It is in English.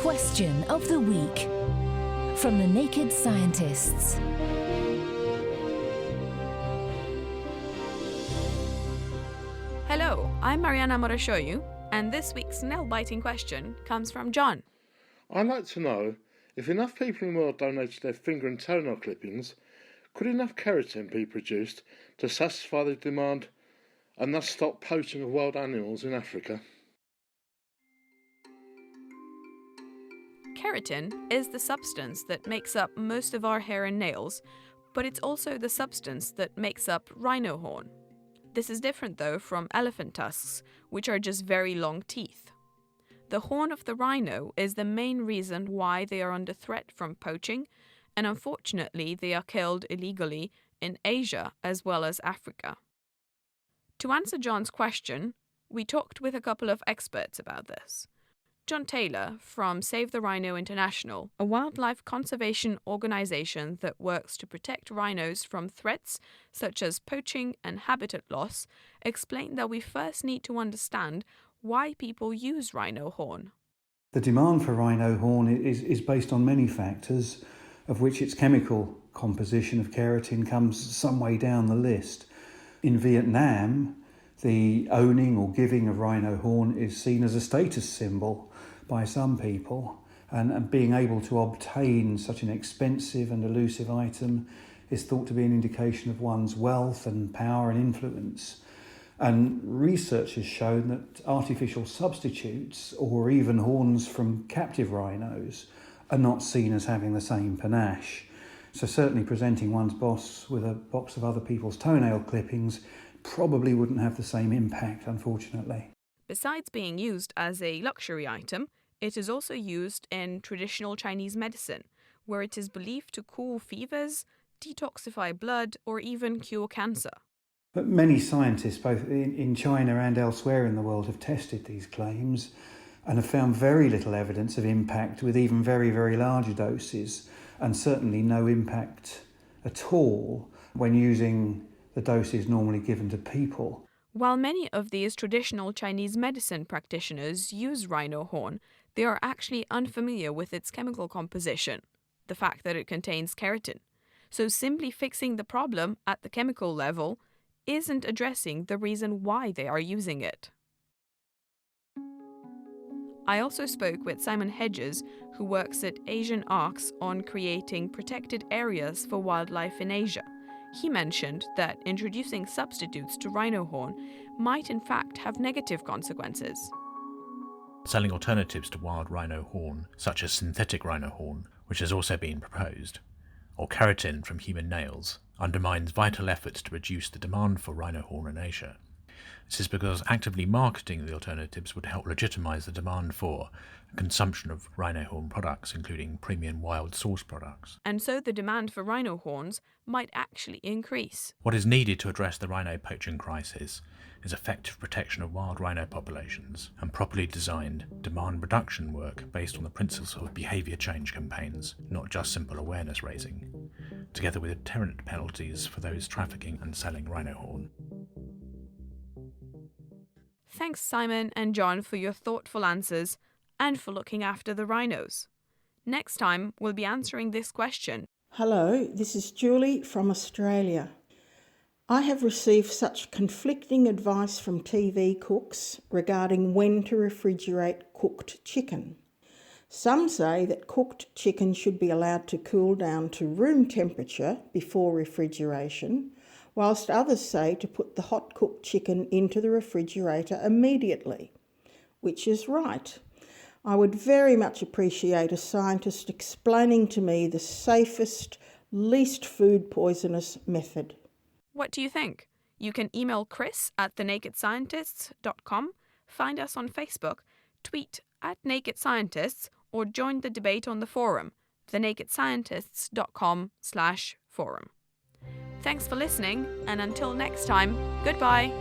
Question of the Week from the Naked Scientists. Hello, I'm Mariana Morashoyu, and this week's nail-biting question comes from John. I'd like to know, if enough people in the world donated their finger and toenail clippings, could enough keratin be produced to satisfy the demand and thus stop poaching of wild animals in Africa? Keratin is the substance that makes up most of our hair and nails, but it's also the substance that makes up rhino horn. This is different though from elephant tusks, which are just very long teeth. The horn of the rhino is the main reason why they are under threat from poaching, and unfortunately they are killed illegally in Asia as well as Africa. To answer John's question, we talked with a couple of experts about this. John Taylor from Save the Rhino International, a wildlife conservation organization that works to protect rhinos from threats such as poaching and habitat loss, explained that we first need to understand why people use rhino horn. The demand for rhino horn is based on many factors, of which its chemical composition of keratin comes some way down the list. In Vietnam, the owning or giving of rhino horn is seen as a status symbol by some people, and being able to obtain such an expensive and elusive item is thought to be an indication of one's wealth and power and influence. And research has shown that artificial substitutes or even horns from captive rhinos are not seen as having the same panache. So certainly presenting one's boss with a box of other people's toenail clippings probably wouldn't have the same impact, unfortunately. Besides being used as a luxury item, it is also used in traditional Chinese medicine, where it is believed to cool fevers, detoxify blood, or even cure cancer. But many scientists, both in China and elsewhere in the world, have tested these claims and have found very little evidence of impact with even very, very large doses, and certainly no impact at all when using the doses normally given to people. While many of these traditional Chinese medicine practitioners use rhino horn, they are actually unfamiliar with its chemical composition, the fact that it contains keratin. So simply fixing the problem at the chemical level isn't addressing the reason why they are using it. I also spoke with Simon Hedges, who works at Asian Arcs on creating protected areas for wildlife in Asia. He mentioned that introducing substitutes to rhino horn might in fact have negative consequences. Selling alternatives to wild rhino horn, such as synthetic rhino horn, which has also been proposed, or keratin from human nails, undermines vital efforts to reduce the demand for rhino horn in Asia. This is because actively marketing the alternatives would help legitimise the demand for and consumption of rhino horn products, including premium wild source products. And so the demand for rhino horns might actually increase. What is needed to address the rhino poaching crisis is effective protection of wild rhino populations and properly designed demand reduction work based on the principles of behaviour change campaigns, not just simple awareness raising, together with deterrent penalties for those trafficking and selling rhino horn. Thanks Simon and John for your thoughtful answers and for looking after the rhinos. Next time we'll be answering this question. Hello, this is Julie from Australia. I have received such conflicting advice from TV cooks regarding when to refrigerate cooked chicken. Some say that cooked chicken should be allowed to cool down to room temperature before refrigeration, whilst others say to put the hot cooked chicken into the refrigerator immediately. Which is right? I would very much appreciate a scientist explaining to me the safest, least food poisonous method. What do you think? You can email Chris at thenakedscientists.com, find us on Facebook, tweet at Naked Scientists, or join the debate on the forum, thenakedscientists.com/forum. Thanks for listening, and until next time, goodbye!